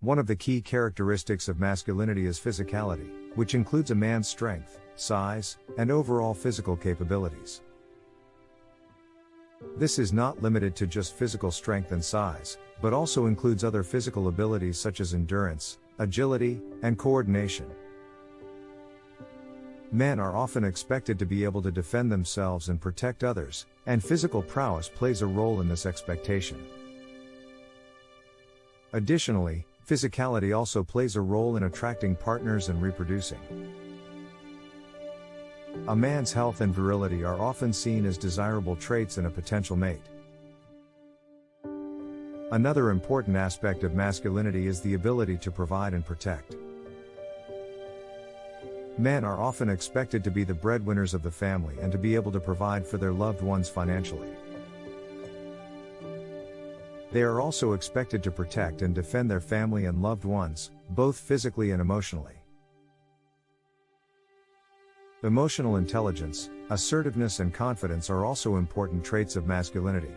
One of the key characteristics of masculinity is physicality, which includes a man's strength, size, and overall physical capabilities. This is not limited to just physical strength and size, but also includes other physical abilities such as endurance, agility, and coordination. Men are often expected to be able to defend themselves and protect others, and physical prowess plays a role in this expectation. Additionally, physicality also plays a role in attracting partners and reproducing. A man's health and virility are often seen as desirable traits in a potential mate. Another important aspect of masculinity is the ability to provide and protect. Men are often expected to be the breadwinners of the family and to be able to provide for their loved ones financially. They are also expected to protect and defend their family and loved ones, both physically and emotionally. Emotional intelligence, assertiveness, and confidence are also important traits of masculinity.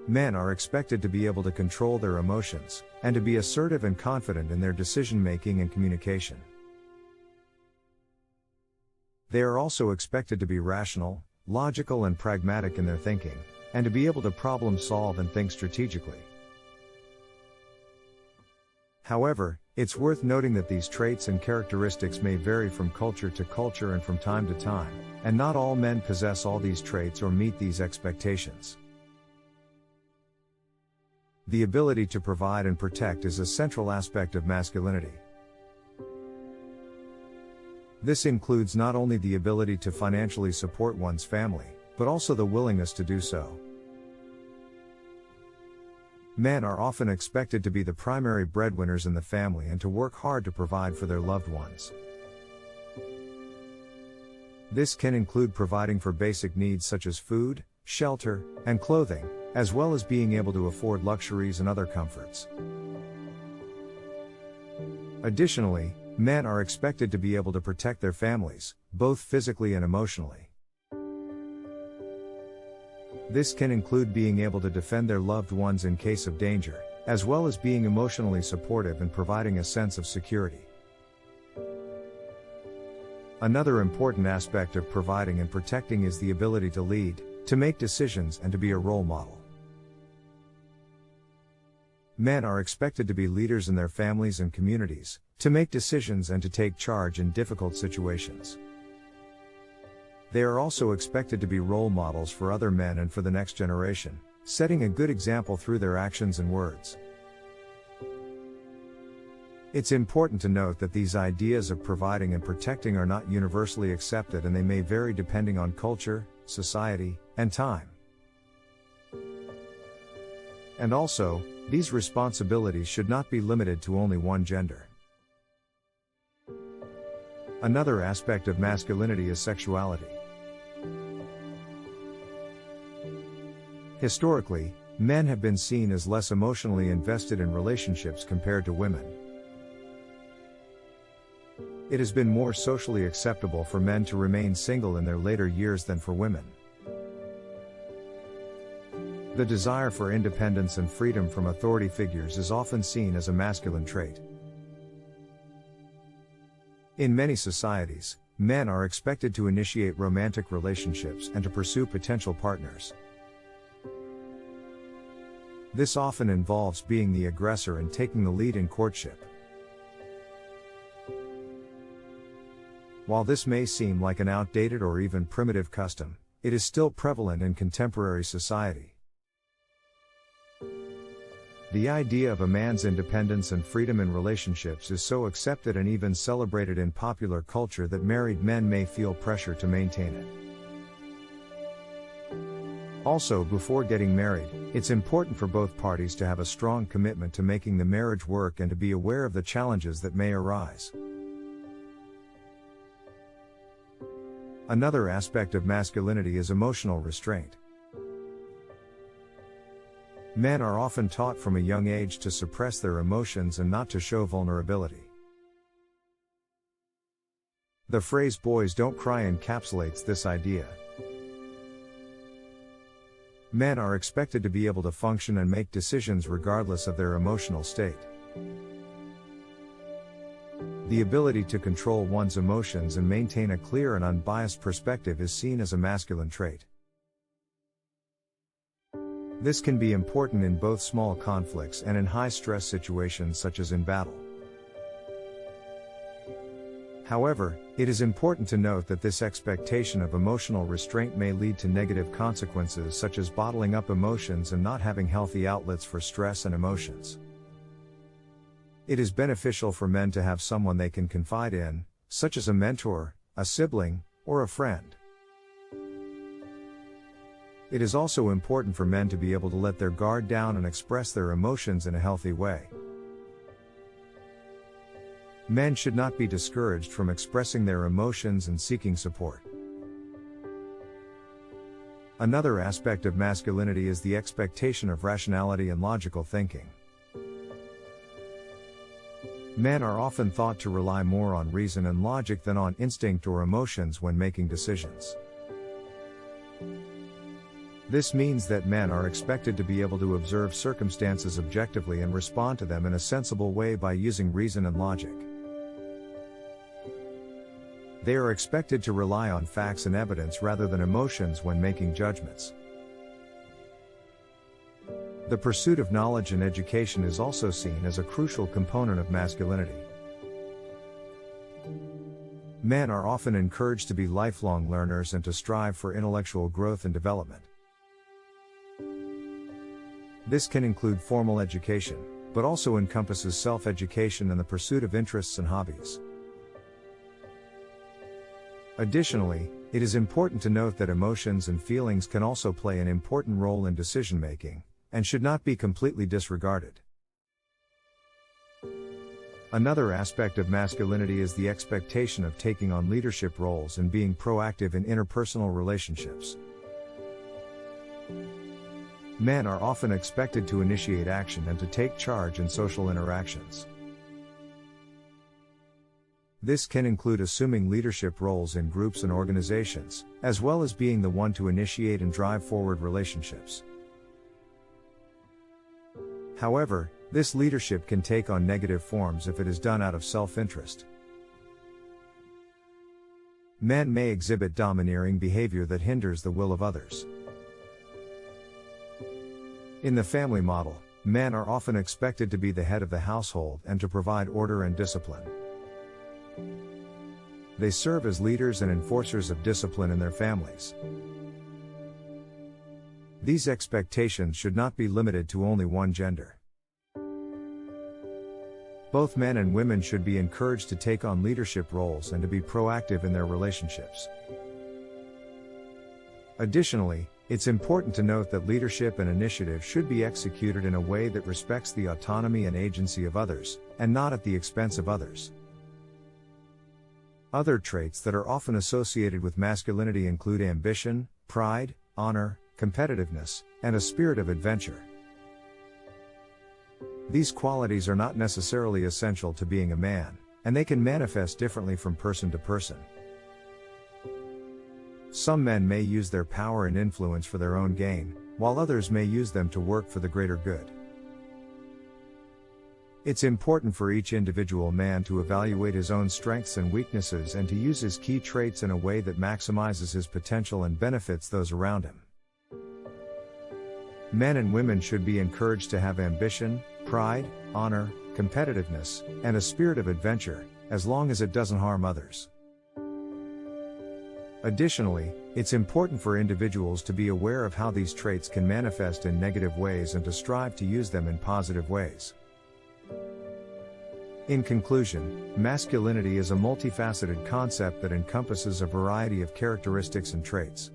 Men are expected to be able to control their emotions, and to be assertive and confident in their decision-making and communication. They are also expected to be rational, logical, and pragmatic in their thinking, and to be able to problem solve and think strategically. However, it's worth noting that these traits and characteristics may vary from culture to culture and from time to time, and not all men possess all these traits or meet these expectations. The ability to provide and protect is a central aspect of masculinity. This includes not only the ability to financially support one's family, but also the willingness to do so. Men are often expected to be the primary breadwinners in the family and to work hard to provide for their loved ones. This can include providing for basic needs such as food, shelter, and clothing, as well as being able to afford luxuries and other comforts. Additionally, men are expected to be able to protect their families, both physically and emotionally. This can include being able to defend their loved ones in case of danger, as well as being emotionally supportive and providing a sense of security. Another important aspect of providing and protecting is the ability to lead, to make decisions, and to be a role model. Men are expected to be leaders in their families and communities, to make decisions and to take charge in difficult situations. They are also expected to be role models for other men and for the next generation, setting a good example through their actions and words. It's important to note that these ideas of providing and protecting are not universally accepted, and they may vary depending on culture, society, and time. And also, these responsibilities should not be limited to only one gender. Another aspect of masculinity is sexuality. Historically, men have been seen as less emotionally invested in relationships compared to women. It has been more socially acceptable for men to remain single in their later years than for women. The desire for independence and freedom from authority figures is often seen as a masculine trait. In many societies, men are expected to initiate romantic relationships and to pursue potential partners. This often involves being the aggressor and taking the lead in courtship. While this may seem like an outdated or even primitive custom, it is still prevalent in contemporary society. The idea of a man's independence and freedom in relationships is so accepted and even celebrated in popular culture that married men may feel pressure to maintain it. Also, before getting married, it's important for both parties to have a strong commitment to making the marriage work and to be aware of the challenges that may arise. Another aspect of masculinity is emotional restraint. Men are often taught from a young age to suppress their emotions and not to show vulnerability. The phrase "boys don't cry" encapsulates this idea. Men are expected to be able to function and make decisions regardless of their emotional state. The ability to control one's emotions and maintain a clear and unbiased perspective is seen as a masculine trait. This can be important in both small conflicts and in high-stress situations such as in battle. However, it is important to note that this expectation of emotional restraint may lead to negative consequences such as bottling up emotions and not having healthy outlets for stress and emotions. It is beneficial for men to have someone they can confide in, such as a mentor, a sibling, or a friend. It is also important for men to be able to let their guard down and express their emotions in a healthy way. Men should not be discouraged from expressing their emotions and seeking support. Another aspect of masculinity is the expectation of rationality and logical thinking. Men are often thought to rely more on reason and logic than on instinct or emotions when making decisions. This means that men are expected to be able to observe circumstances objectively and respond to them in a sensible way by using reason and logic. They are expected to rely on facts and evidence rather than emotions when making judgments. The pursuit of knowledge and education is also seen as a crucial component of masculinity. Men are often encouraged to be lifelong learners and to strive for intellectual growth and development. This can include formal education, but also encompasses self-education and the pursuit of interests and hobbies. Additionally, it is important to note that emotions and feelings can also play an important role in decision-making, and should not be completely disregarded. Another aspect of masculinity is the expectation of taking on leadership roles and being proactive in interpersonal relationships. Men are often expected to initiate action and to take charge in social interactions. This can include assuming leadership roles in groups and organizations, as well as being the one to initiate and drive forward relationships. However, this leadership can take on negative forms if it is done out of self-interest. Men may exhibit domineering behavior that hinders the will of others. In the family model, men are often expected to be the head of the household and to provide order and discipline. They serve as leaders and enforcers of discipline in their families. These expectations should not be limited to only one gender. Both men and women should be encouraged to take on leadership roles and to be proactive in their relationships. Additionally, it's important to note that leadership and initiative should be executed in a way that respects the autonomy and agency of others, and not at the expense of others. Other traits that are often associated with masculinity include ambition, pride, honor, competitiveness, and a spirit of adventure. These qualities are not necessarily essential to being a man, and they can manifest differently from person to person. Some men may use their power and influence for their own gain, while others may use them to work for the greater good. It's important for each individual man to evaluate his own strengths and weaknesses and to use his key traits in a way that maximizes his potential and benefits those around him. Men and women should be encouraged to have ambition, pride, honor, competitiveness, and a spirit of adventure, as long as it doesn't harm others. Additionally, it's important for individuals to be aware of how these traits can manifest in negative ways and to strive to use them in positive ways. In conclusion, masculinity is a multifaceted concept that encompasses a variety of characteristics and traits.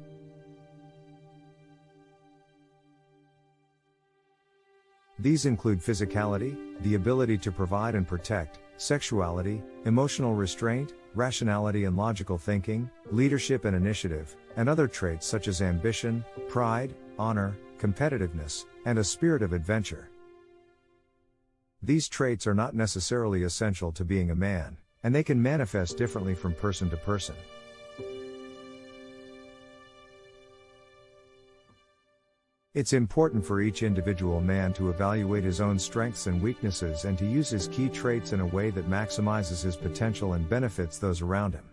These include physicality, the ability to provide and protect, sexuality, emotional restraint, rationality and logical thinking, leadership and initiative, and other traits such as ambition, pride, honor, competitiveness, and a spirit of adventure. These traits are not necessarily essential to being a man, and they can manifest differently from person to person. It's important for each individual man to evaluate his own strengths and weaknesses and to use his key traits in a way that maximizes his potential and benefits those around him.